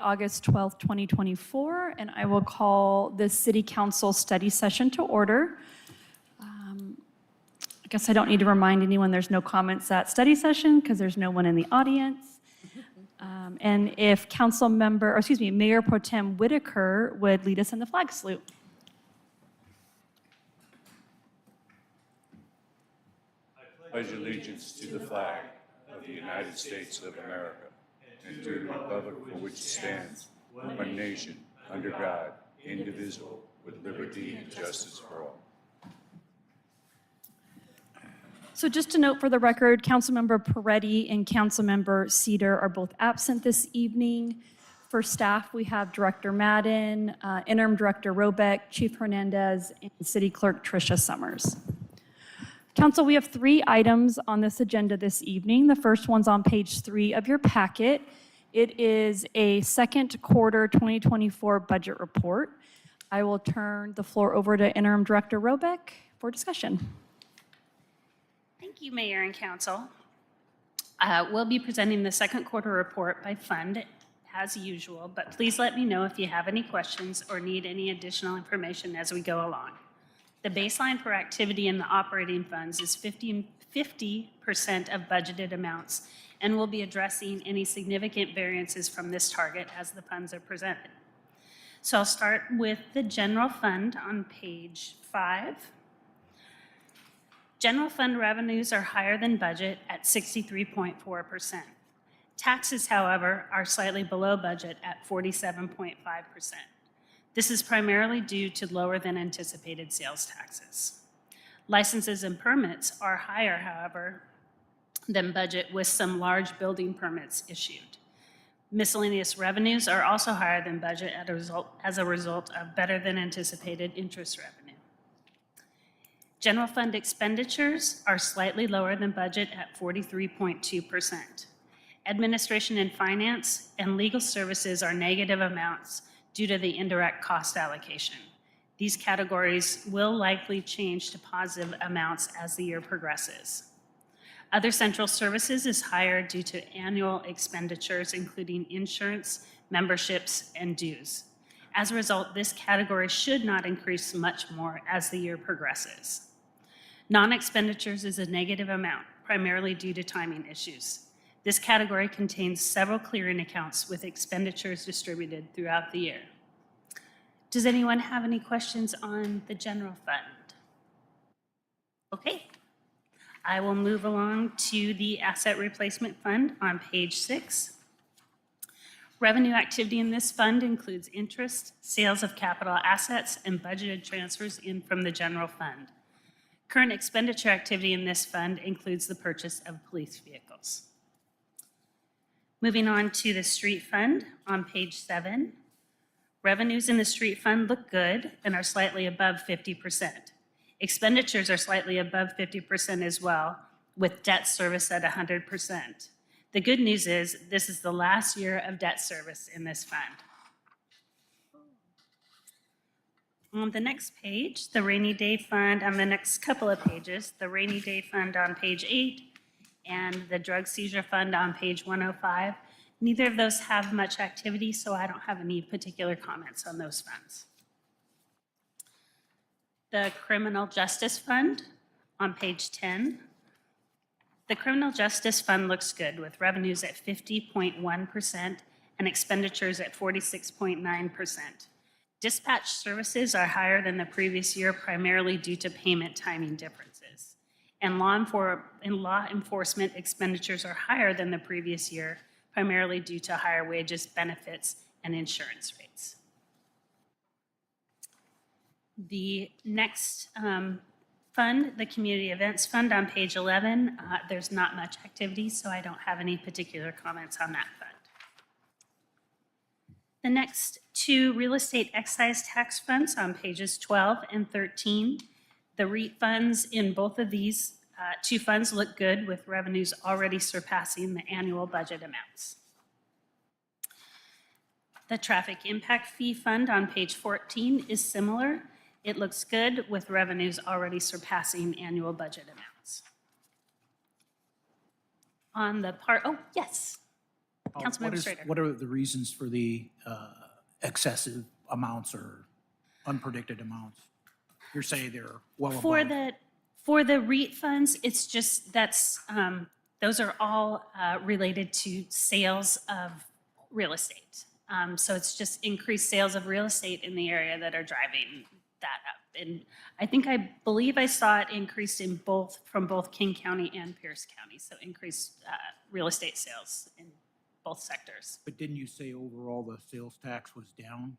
August 12th, 2024, and I will call the City Council study session to order. I guess I don't need to remind anyone there's no comments at study session because there's no one in the audience. And if Mayor Pro Tem Whitaker would lead us in the flag salute. I pledge allegiance to the flag of the United States of America and to the republic for which it stands, one nation, under God, indivisible, with liberty and justice for all. So just to note for the record, Councilmember Peretti and Councilmember Cedar are both absent this evening. For staff, we have Director Madden, Interim Director Robeck, Chief Hernandez, and City Clerk Tricia Summers. Council, we have 3 items on this agenda this evening. The first one's on page 3 of your packet. It is a second quarter 2024 budget report. I will turn the floor over to Interim Director Robeck for discussion. Thank you, Mayor and Council. We'll be presenting the second quarter report by fund as usual, but please let me know if you have any questions or need any additional information as we go along. The baseline for activity in the operating funds is 50% of budgeted amounts, and we'll be addressing any significant variances from this target as the funds are presented. So I'll start with the general fund on page 5. General fund revenues are higher than budget at 63.4%. Taxes, however, are slightly below budget at 47.5%. This is primarily due to lower than anticipated sales taxes. Licenses and permits are higher, however, than budget with some large building permits issued. Miscellaneous revenues are also higher than budget as a result of better than anticipated interest revenue. General fund expenditures are slightly lower than budget at 43.2%. Administration and finance and legal services are negative amounts due to the indirect cost allocation. These categories will likely change to positive amounts as the year progresses. Other central services is higher due to annual expenditures, including insurance, memberships, and dues. As a result, this category should not increase much more as the year progresses. Non-expenditures is a negative amount, primarily due to timing issues. This category contains several clearing accounts with expenditures distributed throughout the year. Does anyone have any questions on the general fund? Okay, I will move along to the asset replacement fund on page 6. Revenue activity in this fund includes interest, sales of capital assets, and budgeted transfers in from the general fund. Current expenditure activity in this fund includes the purchase of police vehicles. Moving on to the street fund on page 7. Revenues in the street fund look good and are slightly above 50%. Expenditures are slightly above 50% as well, with debt service at 100%. The good news is this is the last year of debt service in this fund. On the next page, the rainy day fund, on the next couple of pages, the rainy day fund on page 8 and the drug seizure fund on page 105. Neither of those have much activity, so I don't have any particular comments on those funds. The criminal justice fund on page 10. The criminal justice fund looks good with revenues at 50.1% and expenditures at 46.9%. Dispatch services are higher than the previous year, primarily due to payment timing differences. And law enforcement expenditures are higher than the previous year, primarily due to higher wages, benefits, and insurance rates. The next fund, the community events fund on page 11, there's not much activity, so I don't have any particular comments on that fund. The next 2 real estate excise tax funds on pages 12 and 13. The REIT funds in both of these 2 funds look good with revenues already surpassing the annual budget amounts. The traffic impact fee fund on page 14 is similar. It looks good with revenues already surpassing annual budget amounts. On the part, oh, yes. Councilmember Strader. What are the reasons for the excessive amounts or unpredicted amounts? You're saying they're well above. For the REIT funds, it's just, those are all related to sales of real estate. So it's just increased sales of real estate in the area that are driving that up. And I believe I saw it increased from both King County and Pierce County. So increased real estate sales in both sectors. But didn't you say overall the sales tax was down?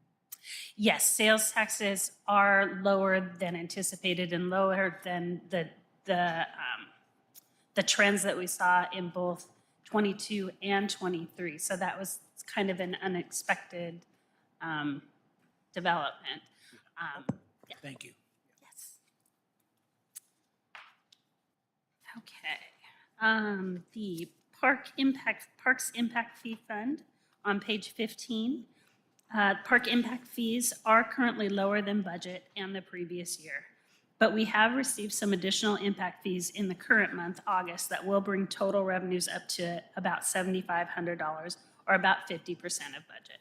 Yes, sales taxes are lower than anticipated and lower than the trends that we saw in both 22 and 23. So that was kind of an unexpected development. Yeah. Thank you. Yes. Okay. The Parks Impact Fee Fund on page 15. Park impact fees are currently lower than budget and the previous year, but we have received some additional impact fees in the current month, August, that will bring total revenues up to about $7,500 or about 50% of budget.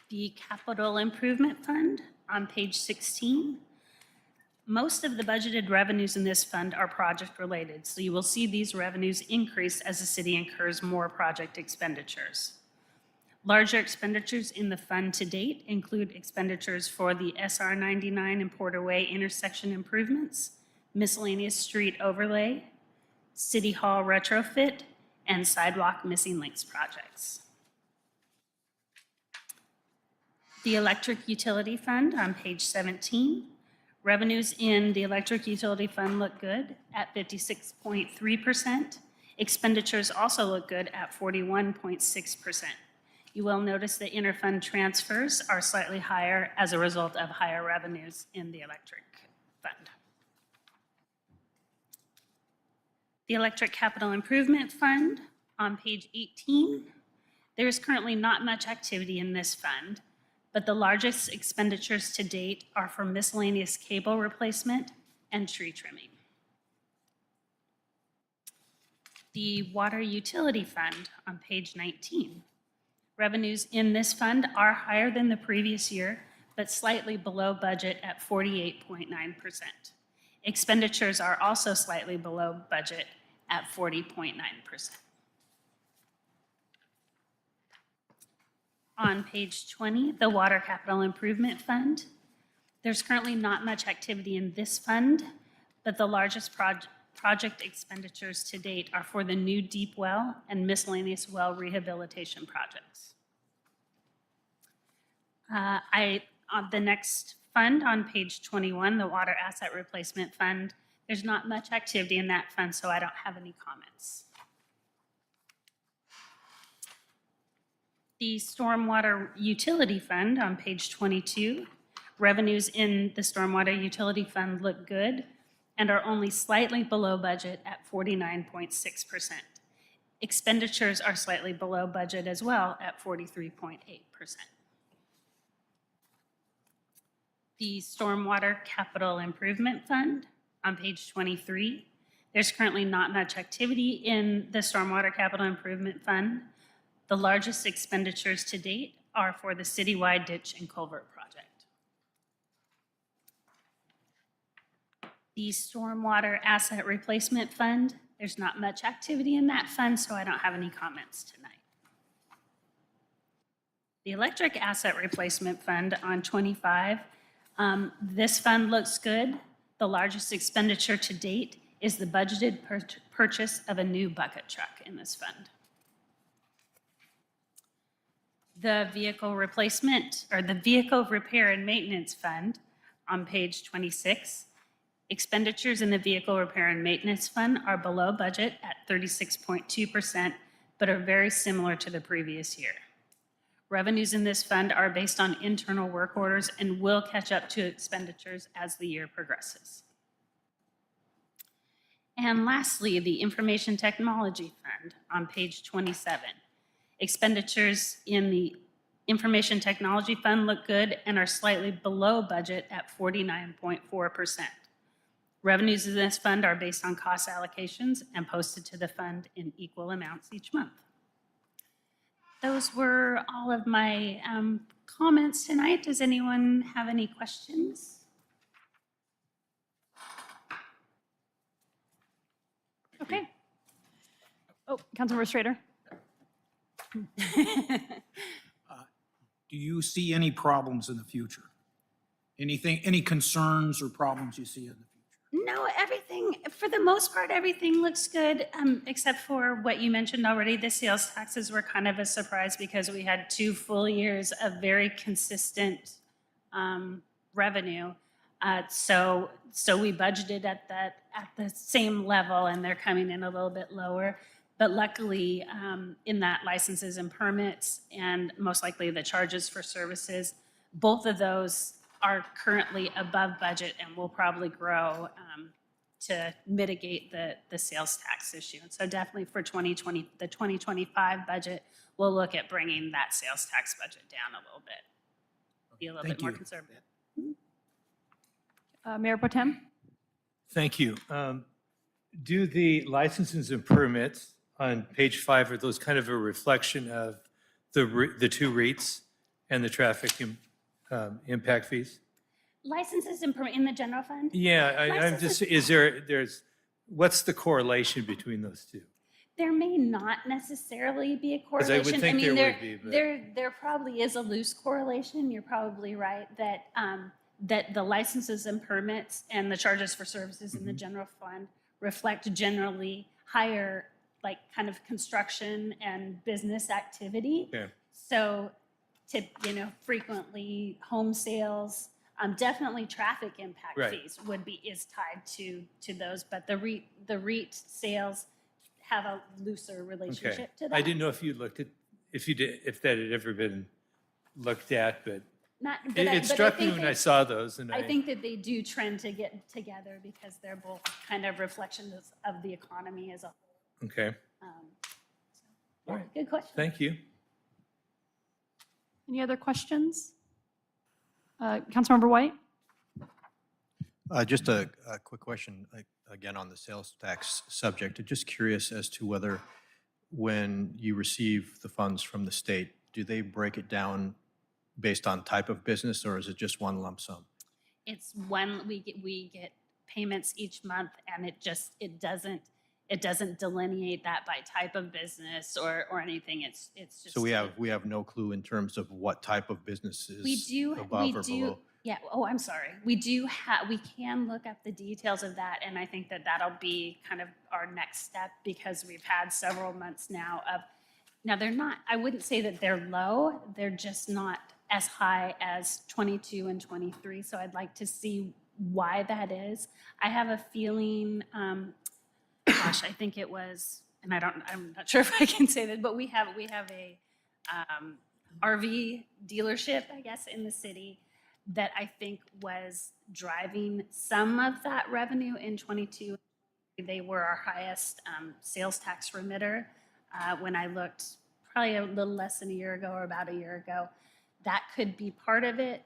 The Capital Improvement Fund on page 16. Most of the budgeted revenues in this fund are project related, so you will see these revenues increase as the city incurs more project expenditures. Larger expenditures in the fund to date include expenditures for the SR 99 and Porter Way intersection improvements, miscellaneous street overlay, City Hall retrofit, and sidewalk missing links projects. The Electric Utility Fund on page 17. Revenues in the Electric Utility Fund look good at 56.3%. Expenditures also look good at 41.6%. You will notice the interfund transfers are slightly higher as a result of higher revenues in the Electric Fund. The Electric Capital Improvement Fund on page 18. There is currently not much activity in this fund, but the largest expenditures to date are for miscellaneous cable replacement and tree trimming. The Water Utility Fund on page 19. Revenues in this fund are higher than the previous year, but slightly below budget at 48.9%. Expenditures are also slightly below budget at 40.9%. On page 20, the Water Capital Improvement Fund. There's currently not much activity in this fund, but the largest project expenditures to date are for the new deep well and miscellaneous well rehabilitation projects. On the next fund on page 21, the Water Asset Replacement Fund, there's not much activity in that fund, so I don't have any comments. The Stormwater Utility Fund on page 22. Revenues in the Stormwater Utility Fund look good and are only slightly below budget at 49.6%. Expenditures are slightly below budget as well at 43.8%. The Stormwater Capital Improvement Fund on page 23. There's currently not much activity in the Stormwater Capital Improvement Fund. The largest expenditures to date are for the citywide ditch and culvert project. The Stormwater Asset Replacement Fund, there's not much activity in that fund, so I don't have any comments tonight. The Electric Asset Replacement Fund on 25, this fund looks good. The largest expenditure to date is the budgeted purchase of a new bucket truck in this fund. The Vehicle Replacement, or the Vehicle Repair and Maintenance Fund on page 26. Expenditures in the Vehicle Repair and Maintenance Fund are below budget at 36.2%, but are very similar to the previous year. Revenues in this fund are based on internal work orders and will catch up to expenditures as the year progresses. And lastly, the Information Technology Fund on page 27. Expenditures in the Information Technology Fund look good and are slightly below budget at 49.4%. Revenues in this fund are based on cost allocations and posted to the fund in equal amounts each month. Those were all of my comments tonight. Does anyone have any questions? Okay. Oh, Councilmember Strader. Do you see any problems in the future? Anything, any concerns or problems you see in the future? No, everything, for the most part, everything looks good, except for what you mentioned already. The sales taxes were kind of a surprise because we had 2 full years of very consistent revenue. So we budgeted at the same level, and they're coming in a little bit lower. But luckily, in that licenses and permits, and most likely the charges for services, both of those are currently above budget and will probably grow to mitigate the sales tax issue. And so definitely for 2020, the 2025 budget, we'll look at bringing that sales tax budget down a little bit, be a little bit Thank more you. conservative. Mayor Pro Tem? Thank you. Do the licenses and permits on page 5, are those kind of a reflection of the 2 REITs and the traffic impact fees? Licenses and in the general fund? Yeah, I'm just, what's the correlation between those 2? There may not necessarily be a 'Cause I would correlation. think there mean, would be, but- there probably is a loose correlation. You're probably right that that the licenses and permits and the charges for services in the Mm-hmm. general fund reflect generally higher, like kind of construction and business activity. Okay. So, frequently home sales, definitely traffic impact Right. fees is tied to those, but the REIT sales have a looser Okay. relationship to that. I didn't know if you looked at, if that had ever been looked at, but it struck me when I saw those, and I think that they do trend to get together because they're both kind of reflections of the economy as a whole. okay, Yeah, All right. good question. thank you. Any other questions? Councilmember White? Just a quick question, again, on the sales tax subject. Just curious as to whether when you receive the funds from the state, do they break it down based on type of business, or is it just one lump sum? It's one, we get payments each month, and it doesn't delineate that by type of business or anything. It's just. So we have no clue in terms of what type of business is We above or do, below? yeah, I'm sorry. We can look up the details of that, and I think that that'll be kind of our next step, because we've had several months now they're not, I wouldn't say that they're low, they're just not as high as 22 and 23, so I'd like to see why that is. I have a feeling, gosh, I think it was, and I'm not sure if I can say that, but we have a RV dealership, I guess, in the city that I think was driving some of that revenue in 22. They were our highest sales tax remitter. When I looked probably a little less than a year ago, or about a year ago, that could be part of it.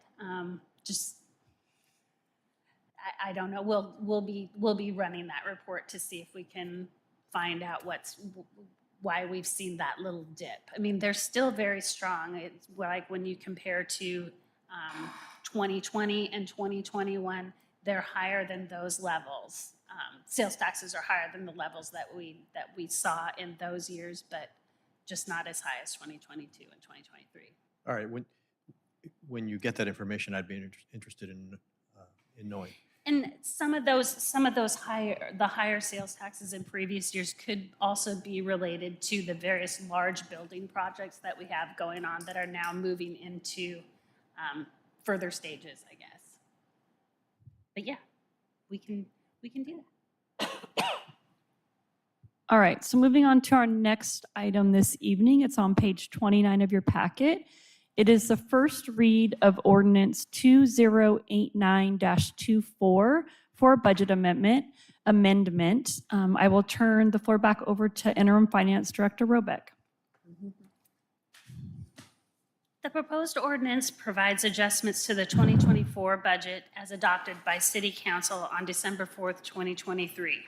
I don't know. We'll be running that report to see if we can find out why we've seen that little dip. I mean, they're still very strong. It's like when you compare to 2020 and 2021, they're higher than those levels. Sales taxes are higher than the levels that we saw in those years, but just not as high as 2022 and 2023. All right, when you get that information, I'd be interested in knowing. And some of those higher sales taxes in previous years could also be related to the various large building projects that we have going on that are now moving into further stages, I guess. But yeah, we can do that. All right, so moving on to our next item this evening. It's on page 29 of your packet. It is the first read of ordinance 2089-24 for a budget amendment. I will turn the floor back over to Interim Finance Director Robeck. The The proposed ordinance provides adjustments to the 2024 budget as adopted by City Council on December 4th, 2023.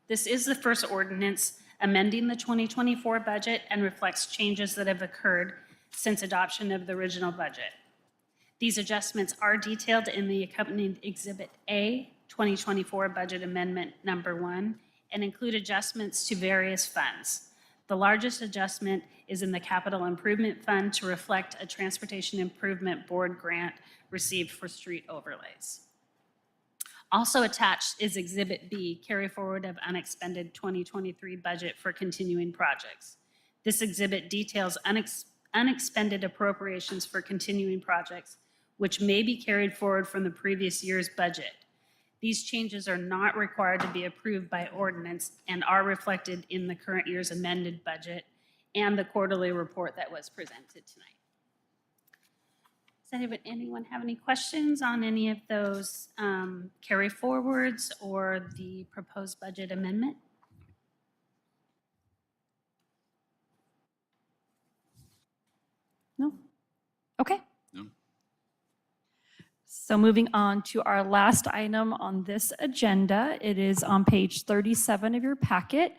This is the first ordinance amending the 2024 budget and reflects changes that have occurred since adoption of the original budget. These adjustments are detailed in the accompanying Exhibit A, 2024 Budget Amendment Number 1, and include adjustments to various funds. The largest adjustment is in the Capital Improvement Fund to reflect a Transportation Improvement Board grant received for street overlays. Also attached is Exhibit B, carry forward of unexpended 2023 budget for continuing projects. This exhibit details unexpended appropriations for continuing projects, which may be carried forward from the previous year's budget. These changes are not required to be approved by ordinance and are reflected in the current year's amended budget and the quarterly report that was presented tonight. Does anyone have any questions on any of those carry forwards or the proposed budget amendment? No? Okay. No. So moving on to our last item on this agenda, it is on page 37 of your packet.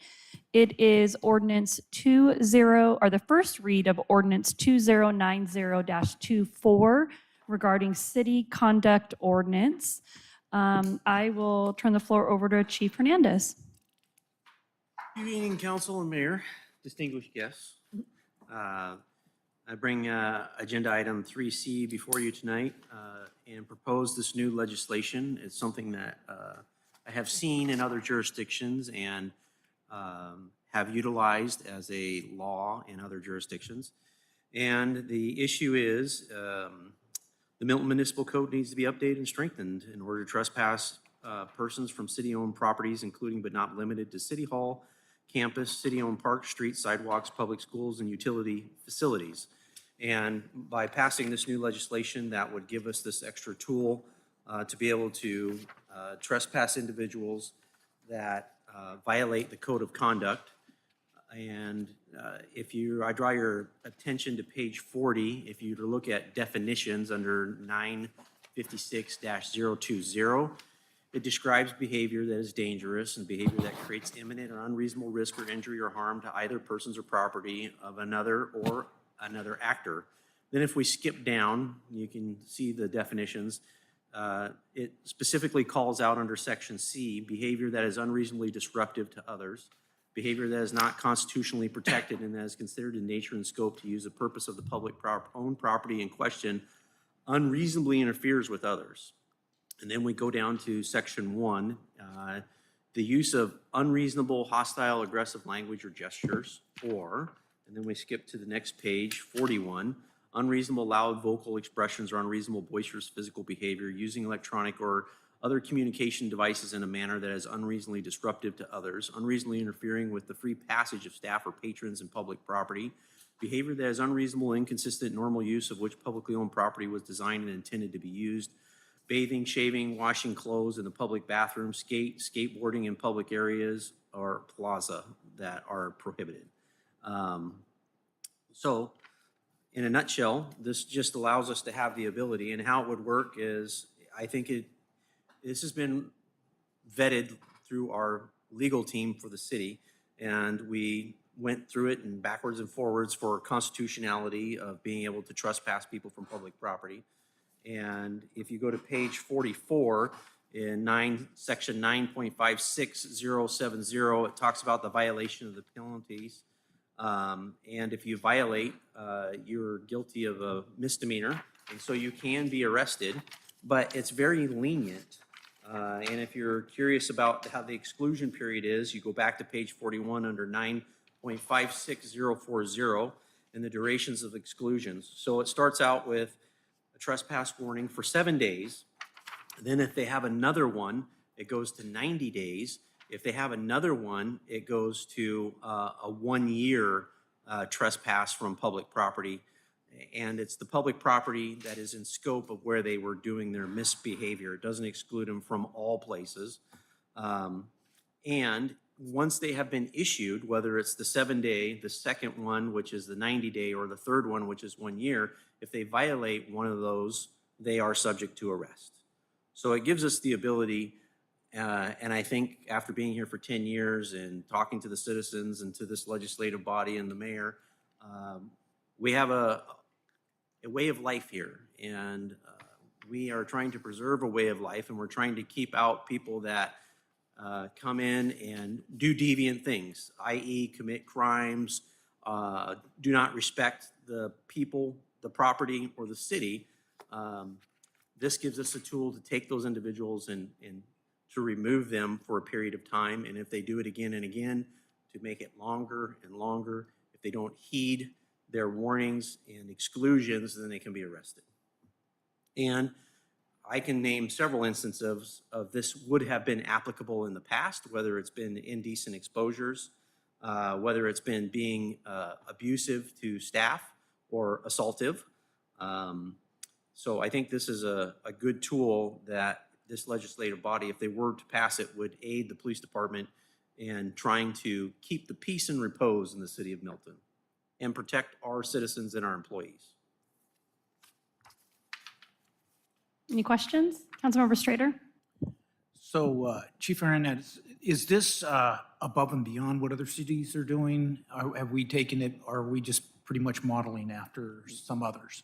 It is ordinance the first read of ordinance 2090-24 regarding city conduct ordinance. I will turn the floor over to Chief Hernandez. Good evening, council and mayor, distinguished guests. I bring agenda item 3C before you tonight and propose this new legislation. It's something that I have seen in other jurisdictions and have utilized as a law in other jurisdictions. And the issue is the Milton Municipal Code needs to be updated and strengthened in order to trespass persons from city-owned properties, including but not limited to City Hall, campus, city-owned parks, streets, sidewalks, public schools, and utility facilities. And by passing this new legislation, that would give us this extra tool to be able to trespass individuals that violate the code of conduct. And I draw your attention to page 40, if you were to look at definitions under 956-020, it describes behavior that is dangerous and behavior that creates imminent or unreasonable risk or injury or harm to either persons or property of another or another actor. Then if we skip down, you can see the definitions. It specifically calls out under section C, behavior that is unreasonably disruptive to others, behavior that is not constitutionally protected and that is considered in nature and scope to use the purpose of the public owned property in question unreasonably interferes with others. And then we go down to section 1, the use of unreasonable, hostile, aggressive language or gestures, and then we skip to the next page, 41, unreasonable, loud, vocal expressions or unreasonable, boisterous physical behavior using electronic or other communication devices in a manner that is unreasonably disruptive to others, unreasonably interfering with the free passage of staff or patrons in public property, behavior that is unreasonable, inconsistent, normal use of which publicly owned property was designed and intended to be used, bathing, shaving, washing clothes in the public bathroom, skateboarding in public areas or plaza that are prohibited. So in a nutshell, this just allows us to have the ability, and how it would work is, I think this has been vetted through our legal team for the city, and we went through it and backwards and forwards for constitutionality of being able to trespass people from public property. And if you go to page 44 in section 9.56070, it talks about the violation of the penalties. And if you violate, you're guilty of a misdemeanor, and so you can be arrested, but it's very lenient. And if you're curious about how the exclusion period is, you go back to page 41 under 9.56040 and the durations of exclusions. So it starts out with a trespass warning for 7 days. Then if they have another one, it goes to 90 days. If they have another one, it goes to a 1-year trespass from public property. And it's the public property that is in scope of where they were doing their misbehavior. It doesn't exclude them from all places. And once they have been issued, whether it's the 7-day, the second one, which is the 90-day, or the third one, which is 1 year, if they violate one of those, they are subject to arrest. So it gives us the ability, and I think after being here for 10 years and talking to the citizens and to this legislative body and the mayor, we have a way of life here. And we are trying to preserve a way of life, and we're trying to keep out people that come in and do deviant things, i.e. commit crimes, do not respect the people, the property, or the city. This gives us a tool to take those individuals and to remove them for a period of time. And if they do it again and again, to make it longer and longer. If they don't heed their warnings and exclusions, then they can be arrested. And I can name several instances of this would have been applicable in the past, whether it's been indecent exposures, whether it's been being abusive to staff or assaultive. So I think this is a good tool that this legislative body, if they were to pass it, would aid the police department in trying to keep the peace and repose in the city of Milton and protect our citizens and our employees. Any questions? Councilmember Strader? So Chief Hernandez, is this above and beyond what other cities are doing? Have we taken it, or are we just pretty much modeling after some others?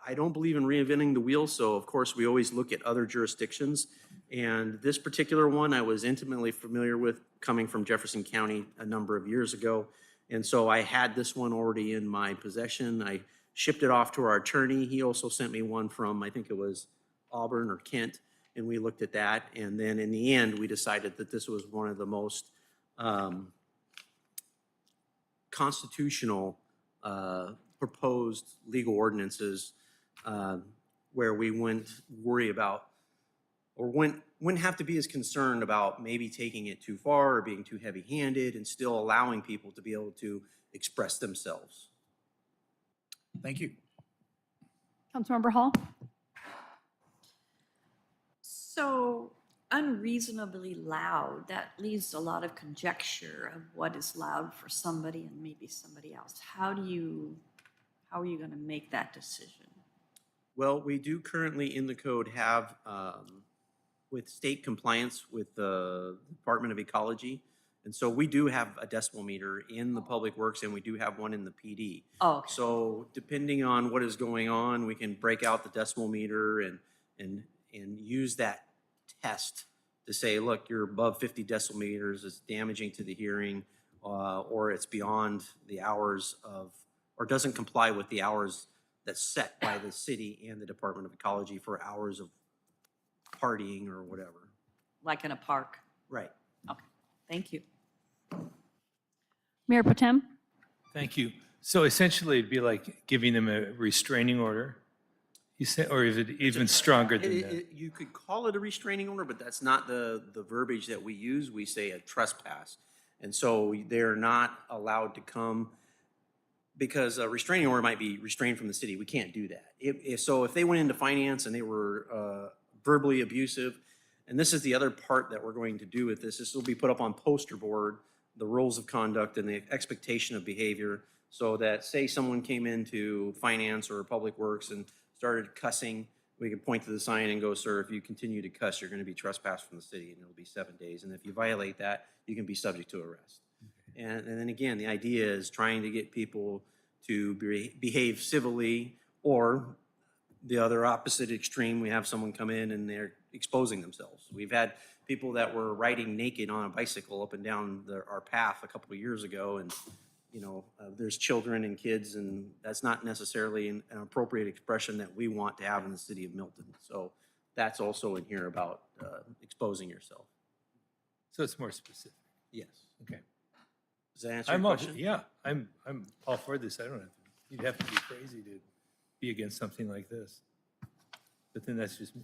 I don't believe in reinventing the wheel, so of course we always look at other jurisdictions. And this particular one I was intimately familiar with coming from Jefferson County a number of years ago. And so I had this one already in my possession. I shipped it off to our attorney. He also sent me one from, I think it was Auburn or Kent, and we looked at that. And then in the end, we decided that this was one of the most constitutional proposed legal ordinances where we wouldn't worry about or wouldn't have to be as concerned about maybe taking it too far or being too heavy-handed and still allowing people to be able to express themselves. Thank you. Councilmember Hall? So unreasonably loud, that leaves a lot of conjecture of what is loud for somebody and maybe somebody else. How are you going to make that decision? Well, we do currently in the code have, with state compliance with the Department of Ecology, and so we do have a decibel meter in the Public Works and we do have one in the PD. Oh, okay. So depending on what is going on, we can break out the decibel meter and use that test to say, look, you're above 50 decibel meters, it's damaging to the hearing, or it's beyond the hours of, or doesn't comply with the hours that's set by the city and the Department of Ecology for hours of partying or whatever. Like in a park? Right. Okay, thank you. Mayor Potem? Thank you. So essentially, it'd be like giving them a restraining order, you say, or is it even stronger than that? You could call it a restraining order, but that's not the verbiage that we use. We say a trespass. And so they're not allowed to come because a restraining order might be restrained from the city. We can't do that. So if they went into finance and they were verbally abusive, and this is the other part that we're going to do with this, this will be put up on poster board, the rules of conduct and the expectation of behavior, so that say someone came into finance or public works and started cussing, we could point to the sign and go, sir, if you continue to cuss, you're going to be trespassed from the city and it'll be 7 days. And if you violate that, you can be subject to arrest. And then again, the idea is trying to get people to behave civilly, or the other opposite extreme, we have someone come in and they're exposing themselves. We've had people that were riding naked on a bicycle up and down our path a couple of years ago, and you know, there's children and kids, and that's not necessarily an appropriate expression that we want to have in the city of Milton. So that's also in here about exposing yourself. So it's more specific. Yes. Okay. Does that answer your question? Yeah, I'm all for this. I don't have to, you'd have to be crazy to be against something like this. But then that's just me.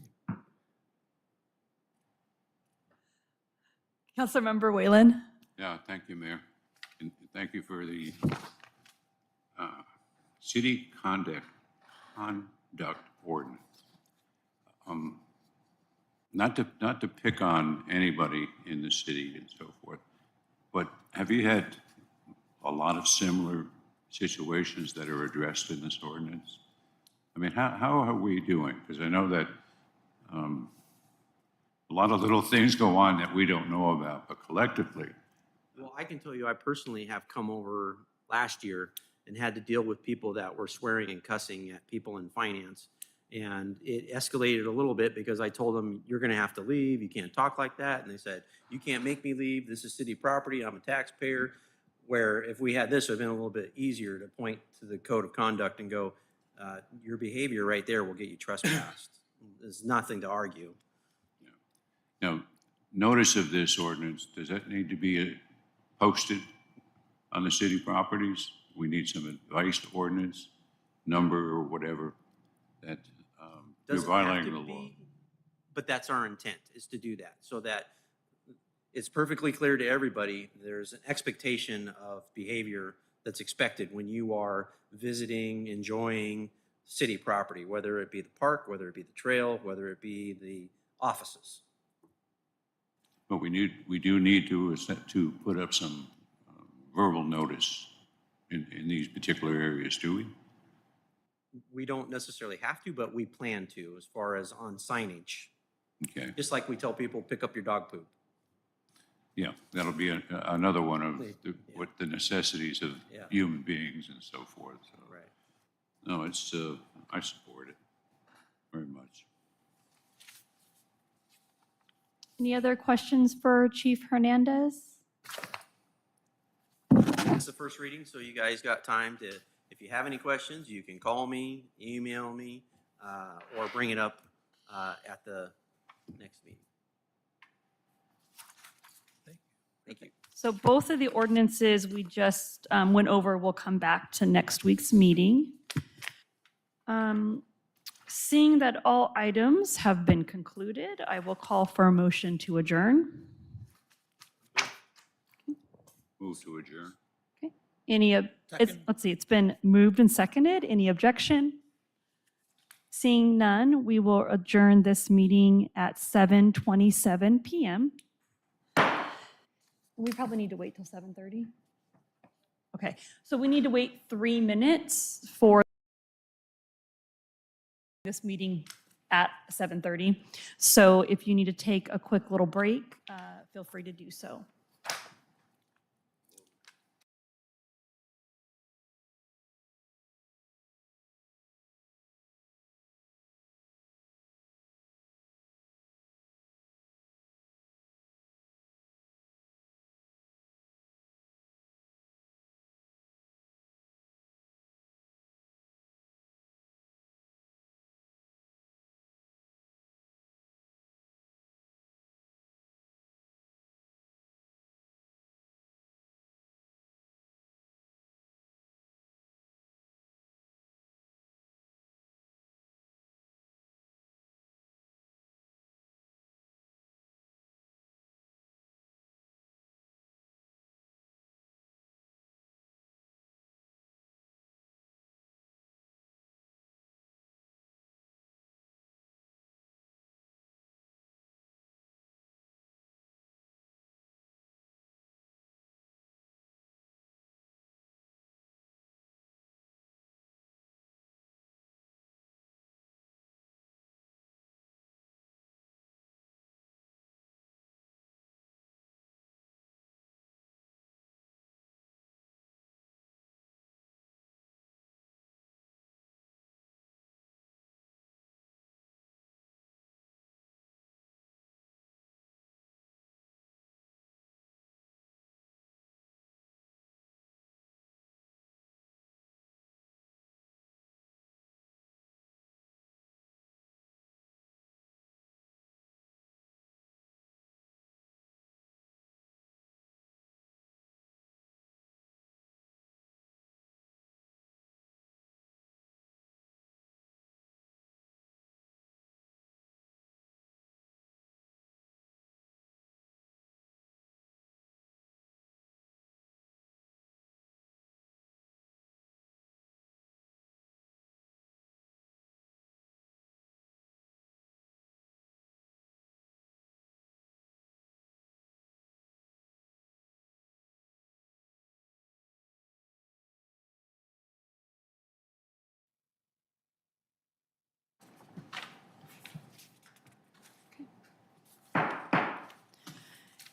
Councilmember Whalen? Yeah, thank you, Mayor. And thank you for the city conduct ordinance. Not to pick on anybody in the city and so forth, But have you had a lot of similar situations that are addressed in this ordinance? I mean, how are we doing? Because I know that a lot of little things go on that we don't know about, but collectively, Well, I can tell you, I personally have come over last year and had to deal with people that were swearing and cussing at people in finance. And it escalated a little bit because I told them, you're gonna have to leave, you can't talk like that. And they said, you can't make me leave, this is city property, I'm a taxpayer. Where if we had this, it would have been a little bit easier to point to the code of conduct and go, your behavior right there will get you trespassed. There's nothing to argue. now, notice of this ordinance, does that need to be posted on the city properties? We need some advice ordinance, number or whatever, that you're Doesn't have violating to the law. be, but that's our intent, is to do that, so that it's perfectly clear to everybody, there's an expectation of behavior that's expected when you are visiting, enjoying city property, whether it be the park, whether it be the trail, whether it be the offices. But we do need to put up some verbal notice in these particular areas, do we? We don't necessarily have to, but we plan to, as far as on signage. Okay, Just like we tell people, pick up your dog poop. yeah, that'll be another one of Yeah. what the necessities of Yeah. human beings and so forth. So, Right. no, it's, I support it very much. Any other questions for Chief Hernandez? It's the first reading, so you guys got time to, if you have any questions, you can call me, email me, or bring it up at the next meeting. Thank you. So both of the ordinances we just went over will come back to next week's meeting. Seeing that all items have been concluded, I will call for a motion to adjourn. Move to adjourn. Let's see, it's been moved and seconded. Any objection? Seeing none, we will adjourn this meeting at 7:27 PM. We probably need to wait till 7:30. Okay, so we need to wait 3 minutes for this meeting at 7:30. So if you need to take a quick little break, feel free to do so.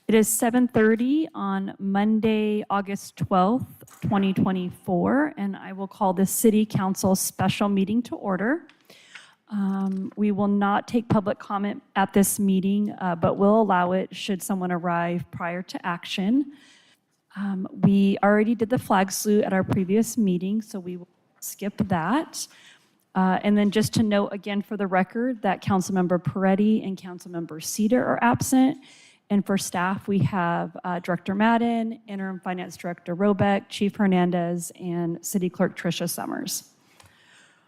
It is 7:30 on Monday, August 12th, 2024, and I will call the City Council special meeting to order. We will not take public comment at this meeting, but will allow it should someone arrive prior to action. We already did the flag salute at our previous meeting, so we will skip that. And then just to note again for the record that Councilmember Peretti and Councilmember Cedar are absent. And for staff, we have Director Madden, Interim Finance Director Robeck, Chief Hernandez, and City Clerk Tricia Summers.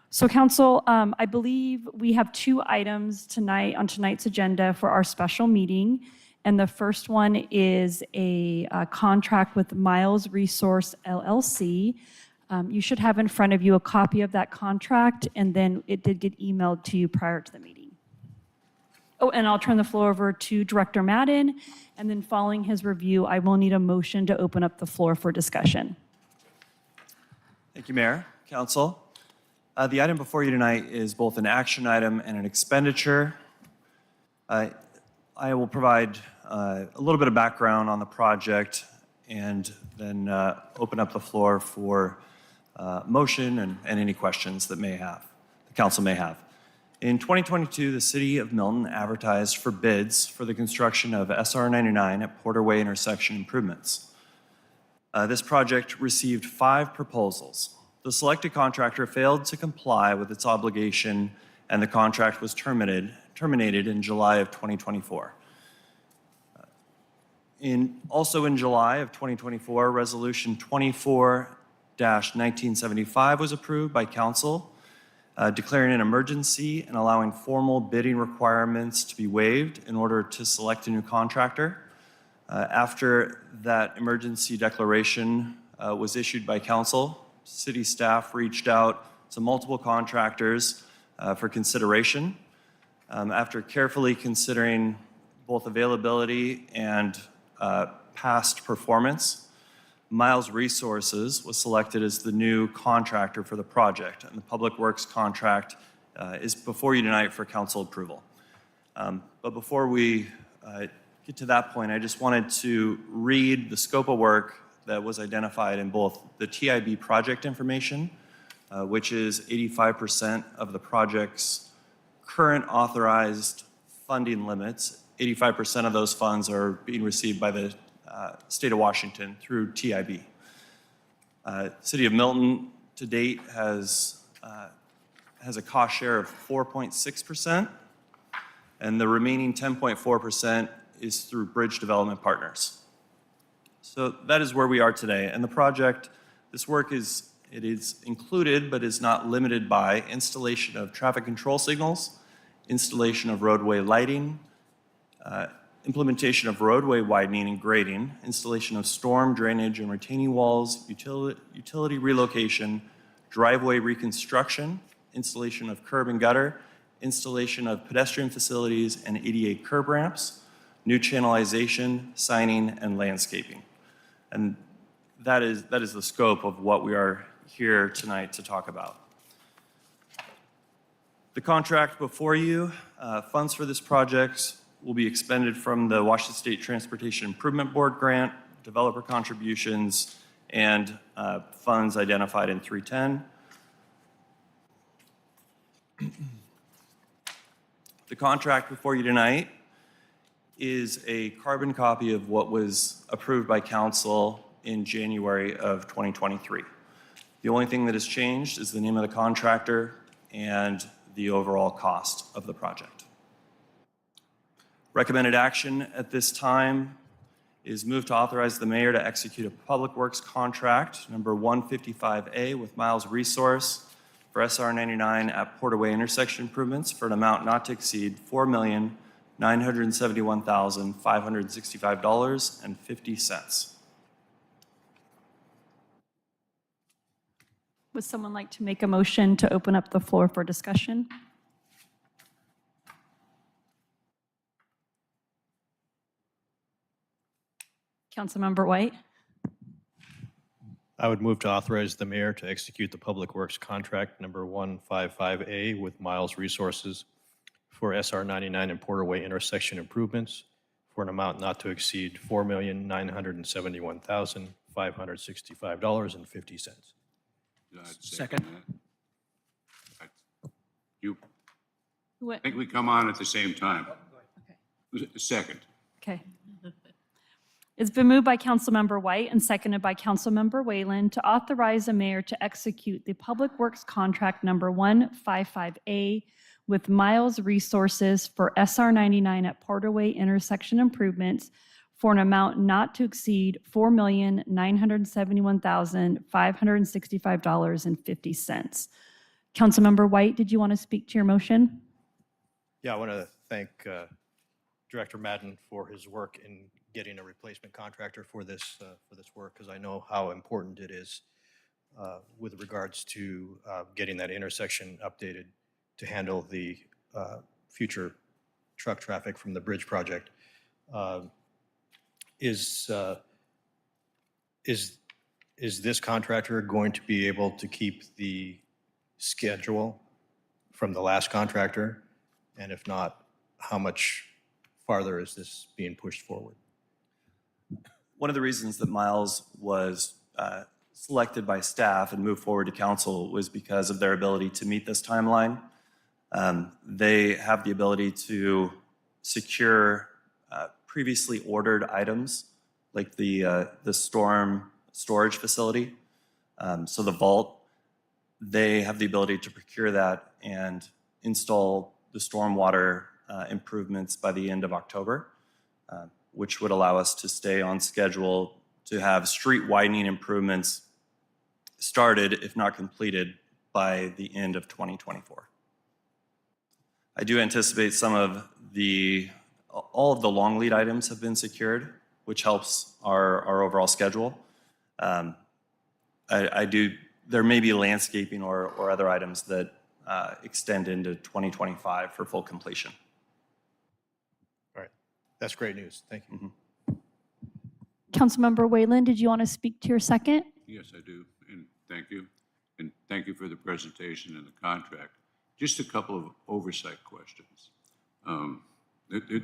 So Council, I believe we have 2 items tonight on tonight's agenda for our special meeting. And the first one is a contract with Miles Resource LLC. You should have in front of you a copy of that contract, and then it did get emailed to you prior to the meeting. Oh, and I'll turn the floor over to Director Madden, and then following his review, I will need a motion to open up the floor for discussion. Thank you, Mayor, Council. The item before you tonight is both an action item and an expenditure. I will provide a little bit of background on the project and then open up the floor for motion and any questions that the council may have. In 2022, the City of Milton advertised for bids for the construction of SR 99 at Porterway intersection improvements. This project received 5 proposals. The selected contractor failed to comply with its obligation, and the contract was terminated in July of 2024. Also in July of 2024, Resolution 24-1975 was approved by Council, declaring an emergency and allowing formal bidding requirements to be waived in order to select a new contractor. After that emergency declaration was issued by Council, City staff reached out to multiple contractors for consideration. After carefully considering both availability and past performance, Miles Resources was selected as the new contractor for the project, and the Public Works contract is before you tonight for council approval. But before we get to that point, I just wanted to read the scope of work that was identified in both the TIB project information, which is 85% of the project's current authorized funding limits. 85% of those funds are being received by the State of Washington through TIB. City of Milton to date has a cost share of 4.6%, and the remaining 10.4% is through Bridge Development Partners. So that is where we are today. And the project, this work is included but is not limited by installation of traffic control signals, installation of roadway lighting, implementation of roadway widening and grading, installation of storm drainage and retaining walls, utility relocation, driveway reconstruction, installation of curb and gutter, installation of pedestrian facilities and ADA curb ramps, new channelization, signing, and landscaping. And that is the scope of what we are here tonight to talk about. The contract before you, funds for this project will be expended from the Washington State Transportation Improvement Board grant, developer contributions, and funds identified in 310. The contract before you tonight is a carbon copy of what was approved by Council in January of 2023. The only thing that has changed is the name of the contractor and the overall cost of the project. Recommended action at this time is move to authorize the mayor to execute a Public Works contract number 155A with Miles Resource for SR 99 at Porterway intersection improvements for an amount not to exceed $4,971,565.50. Would someone like to make a motion to open up the floor for discussion? Councilmember White? I would move to authorize the mayor to execute the Public Works contract number 155A with Miles Resources for SR 99 and Porterway intersection improvements for an amount not to exceed $4,971,565.50. I'd Second. that. You, What? I think we come on at the same time. Second. Okay. It's been moved by Councilmember White and seconded by Councilmember Whalen to authorize the mayor to execute the Public Works Contract Number 155A with Miles Resources for SR 99 at Porterway intersection improvements for an amount not to exceed $4,971,565.50. Councilmember White, did you want to speak to your motion? Yeah, I want to thank Director Madden for his work in getting a replacement contractor for this work, because I know how important it is with regards to getting that intersection updated to handle the future truck traffic from the bridge project. Is this contractor going to be able to keep the schedule from the last contractor? And if not, how much farther is this being pushed forward? One of the reasons that Miles was selected by staff and moved forward to council was because of their ability to meet this timeline. They have the ability to secure previously ordered items, like the storm storage facility. So the vault, they have the ability to procure that and install the stormwater improvements by the end of October, which would allow us to stay on schedule to have street widening improvements started, if not completed, by the end of 2024. I do anticipate all of the long lead items have been secured, which helps our overall schedule. There may be landscaping or other items that extend into 2025 for full completion. All right, that's great news. Thank you. Councilmember Whalen, did you want to speak to your second? Yes, I do, and thank you. And thank you for the presentation and the contract. Just a couple of oversight questions.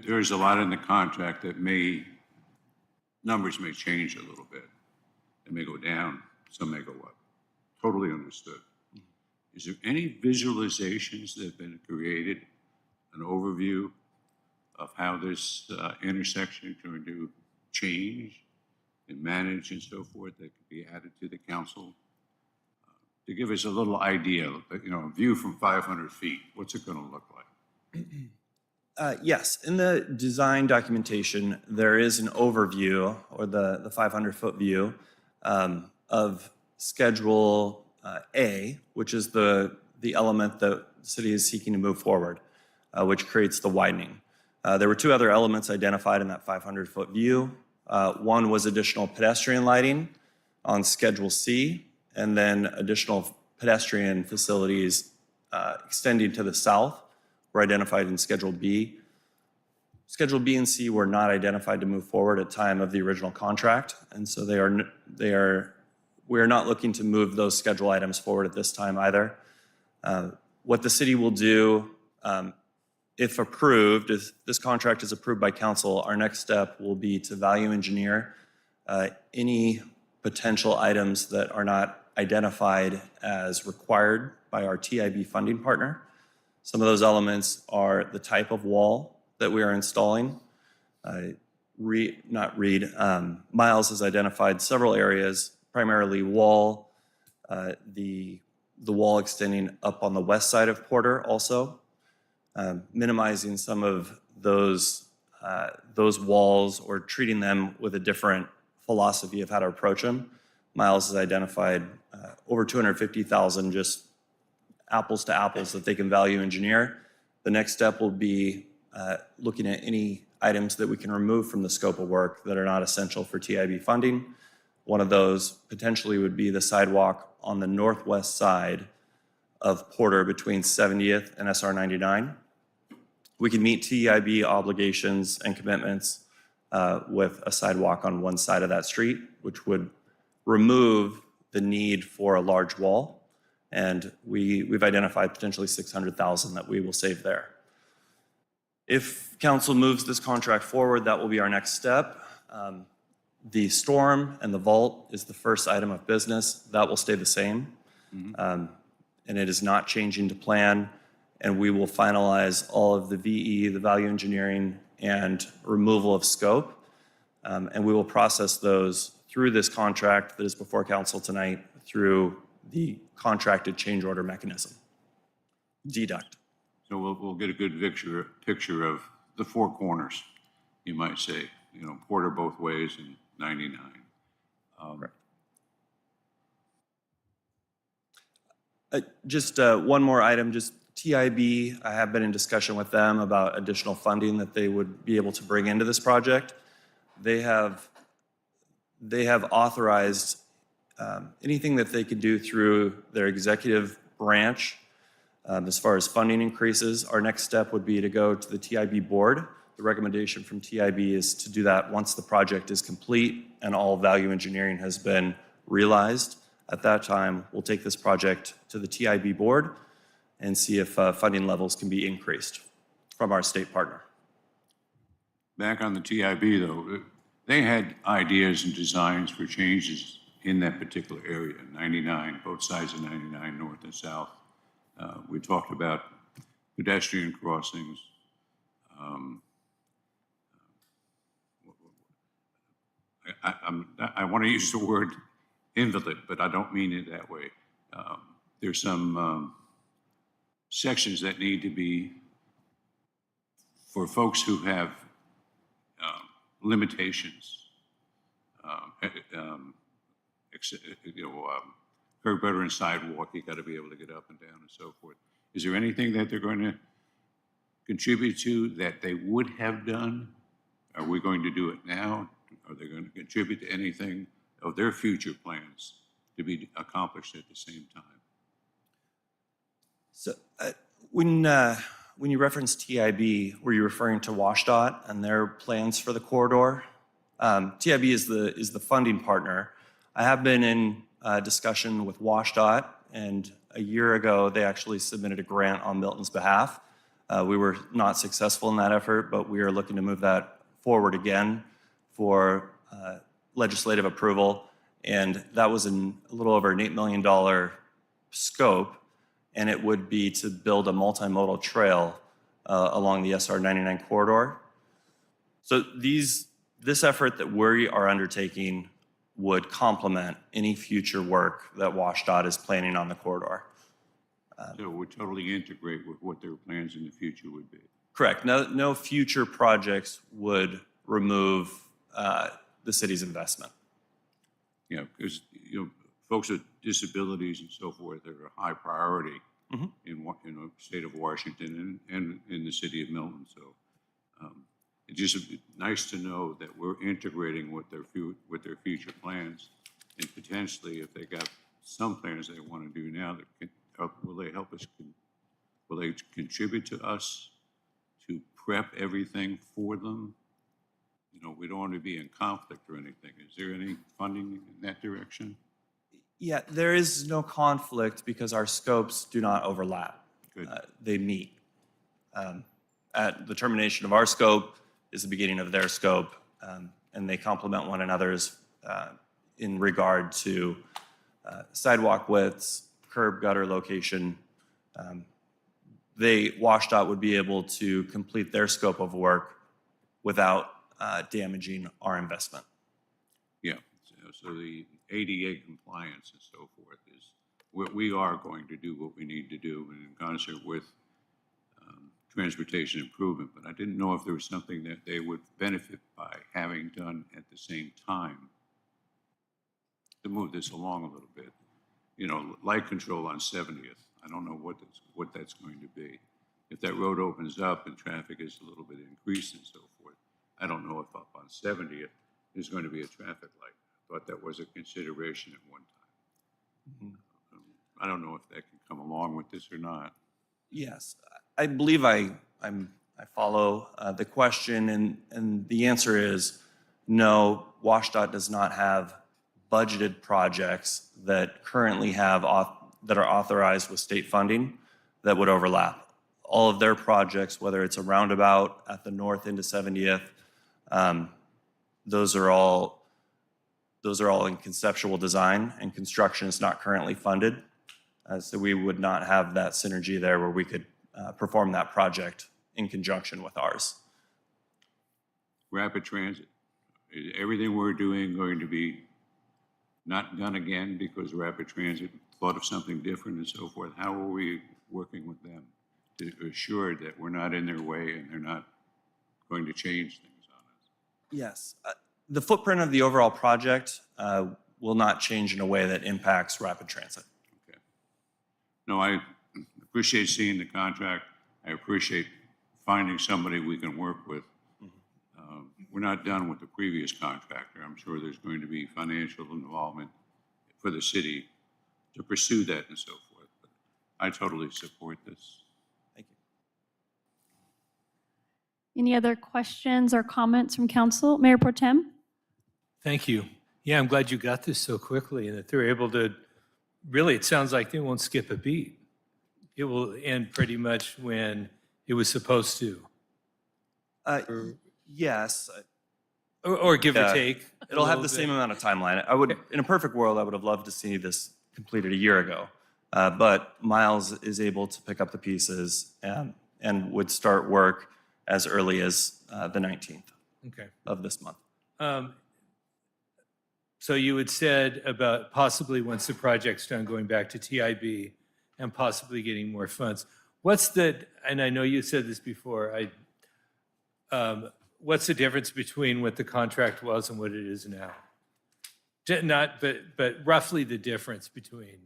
There's a lot in the contract that numbers may change a little bit. They may go down, some may go up. Totally understood. Is there any visualizations that have been created, an overview of how this intersection is going to change and manage and so forth that could be added to the council? To give us a little idea, a view from 500 feet, what's it going to look like? Yes, in the design documentation, there is an overview, or the 500-foot view, of Schedule A, which is the element that the city is seeking to move forward, which creates the widening. There were two other elements identified in that 500-foot view. One was additional pedestrian lighting on Schedule C, and then additional pedestrian facilities extending to the south were identified in Schedule B. Schedule B and C were not identified to move forward at time of the original contract, and so we are not looking to move those schedule items forward at this time either. What the city will do, if approved, if this contract is approved by council, our next step will be to value engineer any potential items that are not identified as required by our TIB funding partner. Some of those elements are the type of wall that we are installing. Miles has identified several areas, primarily wall, the wall extending up on the west side of Porter also, minimizing some of those walls or treating them with a different philosophy of how to approach them. Miles has identified over $250,000 just apples to apples that they can value engineer. The next step will be looking at any items that we can remove from the scope of work that are not essential for TIB funding. One of those potentially would be the sidewalk on the northwest side of Porter between 70th and SR 99. We can meet TIB obligations and commitments with a sidewalk on one side of that street, which would remove the need for a large wall. And we've identified potentially $600,000 that we will save there. If council moves this contract forward, that will be our next step. The storm and the vault is the first item of business. That will stay the same. And it is not changing to plan. And we will finalize all of the VE, the value engineering, and removal of scope. And we will process those through this contract that is before council tonight through the contracted change order mechanism. Deduct. So we'll get a good picture of the four corners, you might say, Porter both ways and 99. Just one more item, just TIB, I have been in discussion with them about additional funding that they would be able to bring into this project. They have authorized anything that they could do through their executive branch as far as funding increases. Our next step would be to go to the TIB board. The recommendation from TIB is to do that once the project is complete and all value engineering has been realized. At that time, we'll take this project to the TIB board and see if funding levels can be increased from our state partner. Back on the TIB, though, they had ideas and designs for changes in that particular area, 99, both sides of 99, north and south. We talked about pedestrian crossings. I want to use the word invalid, but I don't mean it that way. There's some sections that need to be for folks who have limitations, curb gutter and sidewalk, you got to be able to get up and down and so forth. Is there anything that they're going to contribute to that they would have done? Are we going to do it now? Are they going to contribute to anything of their future plans to be accomplished at the same time? So when you reference TIB, were you referring to WashDOT and their plans for the corridor? TIB is the funding partner. I have been in discussion with WashDOT, and a year ago, they actually submitted a grant on Milton's behalf. We were not successful in that effort, but we are looking to move that forward again for legislative approval. And that was in a little over an $8 million scope, and it would be to build a multimodal trail along the SR 99 corridor. So this effort that we are undertaking would complement any future work that WashDOT is planning on the corridor. So would totally integrate with what their plans in the future would be? Correct. No future projects would remove the city's investment. Yeah, because folks with disabilities and so forth are a high priority in the state of Washington and in the city of Milton. So it's just nice to know that we're integrating with their future plans, and potentially if they got some plans they want to do now, will they help us? Will they contribute to us to prep everything for them? We don't want to be in conflict or anything. Is there any funding in that direction? Yeah, there is no conflict because our scopes do not overlap. Good. They meet. At the termination of our scope is the beginning of their scope, and they complement one another's in regard to sidewalk widths, curb gutter location. WashDOT would be able to complete their scope of work without damaging our investment. Yeah, so the ADA compliance and so forth is what we are going to do, what we need to do, and in concert with transportation improvement. But I didn't know if there was something that they would benefit by having done at the same time to move this along a little bit. Light control on 70th. I don't know what that's going to be. If that road opens up and traffic is a little bit increased and so forth, I don't know if up on 70th there's going to be a traffic light. I thought that was a consideration at one time. I don't know if that can come along with this or not. Yes, I believe I follow the question, and the answer is no. WashDOT does not have budgeted projects that currently that are authorized with state funding that would overlap all of their projects, whether it's a roundabout at the north end of 70th, those are all in conceptual design, and construction is not currently funded. So we would not have that synergy there where we could perform that project in conjunction with ours. Rapid transit, is everything we're doing going to be not done again because rapid transit thought of something different and so forth? How are we working with them to assure that we're not in their way and they're not going to change things on us? Yes. The footprint of the overall project will not change in a way that impacts rapid transit. Okay. No, I appreciate seeing the contract. I appreciate finding somebody we can work with. We're not done with the previous contractor. I'm sure there's going to be financial involvement for the city to pursue that and so forth. But I totally support this. Thank you. Any other questions or comments from council? Mayor Pro Tem? Thank you. Yeah, I'm glad you got this so quickly and that they're able to, really, it sounds like they won't skip a beat. It will end pretty much when it was supposed to. Yes. Or give or Yeah. take. a It'll have little the bit. same amount of timeline. I would, in a perfect world, I would have loved to see this completed a year ago. But Miles is able to pick up the pieces and would start work as early as the 19th Okay. of this month. So you had said about possibly once the project's done, going back to TIB and possibly getting more funds. What's the, and I know you said this before, what's the difference between what the contract was and what it is now? Not, but roughly the difference between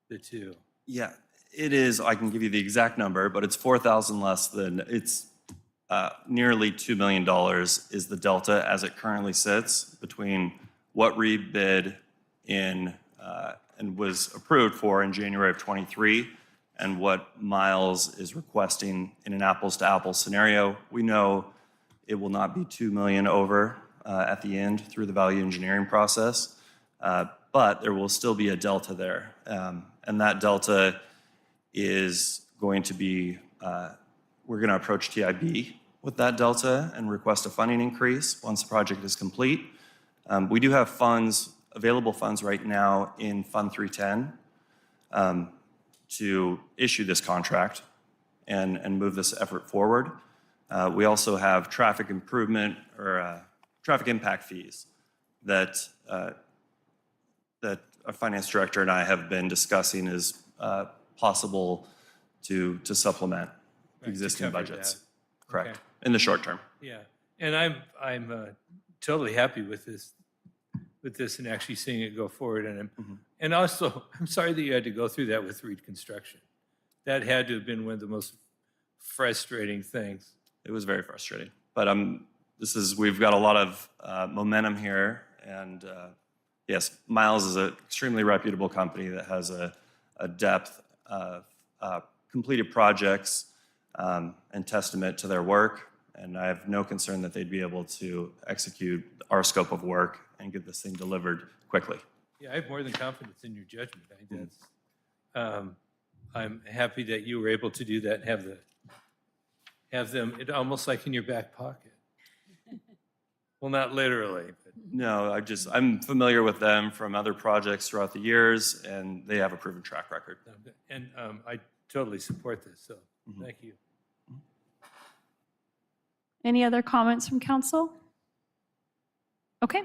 the two. Yeah, it is. I can give you the exact number, but it's 4,000 less than, it's nearly $2 million is the delta as it currently sits between what REIT bid in and was approved for in January of '23 and what Miles is requesting in an apples to apples scenario. We know it will not be 2 million over at the end through the value engineering process, but there will still be a delta there. And that delta is going to be, we're going to approach TIB with that delta and request a funding increase once the project is complete. We do have funds, available funds right now in Fund 310 to issue this contract and move this effort forward. We also have traffic improvement or traffic impact fees that our finance director and I have been discussing is possible to supplement Right, to existing cover budgets. that. Correct, Okay. in the short term. Yeah, and I'm totally happy with this and actually seeing it go forward. And also, I'm sorry that you had to go through that with Reed Construction. That had to have been one of the most frustrating things. It was very frustrating, but we've got a lot of momentum here, and yes, Miles is an extremely reputable company that has a depth of completed projects and testament to their work, and I have no concern that they'd be able to execute our scope of work and get this thing delivered quickly. Yeah, I have more than confidence in your judgment. I think that's, I'm happy that you were able to do that and have them almost like in your back pocket. Well, not literally, but No, I'm familiar with them from other projects throughout the years, and they have a proven track record. and I totally support this. So thank you. Any other comments from council? Okay.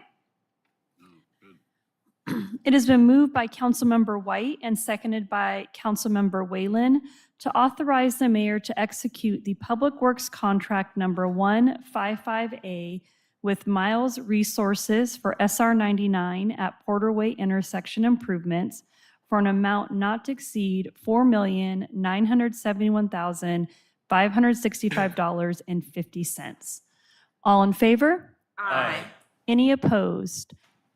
It has been moved by Councilmember White and seconded by Councilmember Whalen to authorize the mayor to execute the Public Works Contract Number 155A with Miles Resources for SR 99 at Porterway intersection improvements for an amount not to exceed $4,971,565.50. All in favor? Aye. Any opposed?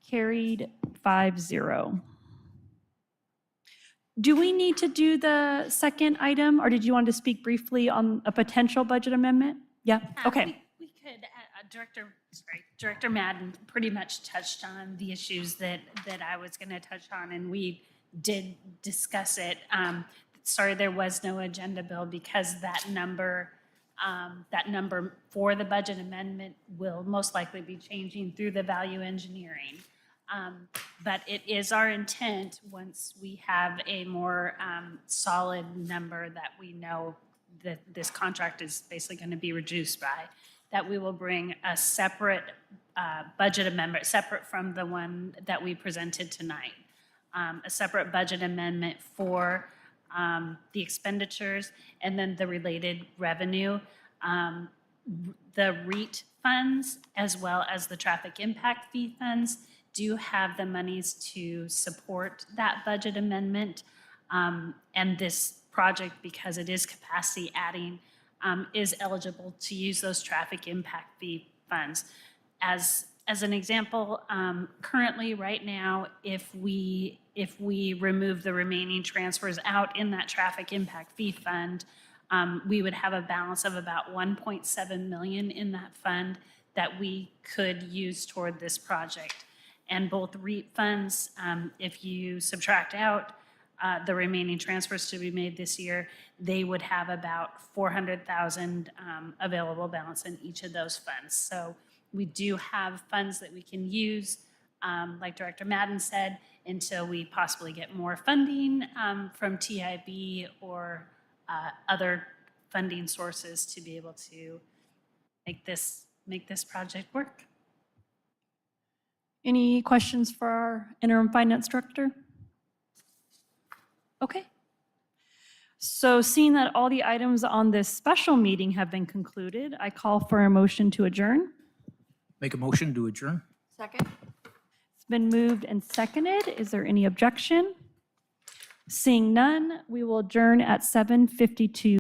Carried 5-0. Do we need to do the second item, or did you want to speak briefly on a potential budget amendment? Yeah, okay. We could, Director Madden pretty much touched on the issues that I was going to touch on, and we did discuss it. sorry, there was no agenda bill because that number for the budget amendment will most likely be changing through the value engineering. But it is our intent, once we have a more solid number that we know that this contract is basically going to be reduced by, that we will bring a separate budget amendment, separate from the one that we presented tonight. A separate budget amendment for the expenditures and then the related revenue. The REIT funds, as well as the traffic impact fee funds, do have the monies to support that budget amendment. And this project, because it is capacity adding, is eligible to use those traffic impact fee funds. As an example, currently, right now, if we remove the remaining transfers out in that traffic impact fee fund, we would have a balance of about 1.7 million in that fund that we could use toward this project. And both REIT funds, if you subtract out the remaining transfers to be made this year, they would have about 400,000 available balance in each of those funds. So we do have funds that we can use, like Director Madden said, until we possibly get more funding from TIB or other funding sources to be able to make this project work. Any questions for our interim finance director? Okay. So seeing that all the items on this special meeting have been concluded, I call for a motion to adjourn. Make a motion to adjourn? Second? It's been moved and seconded. Is there any objection? Seeing none, we will adjourn at 7:52.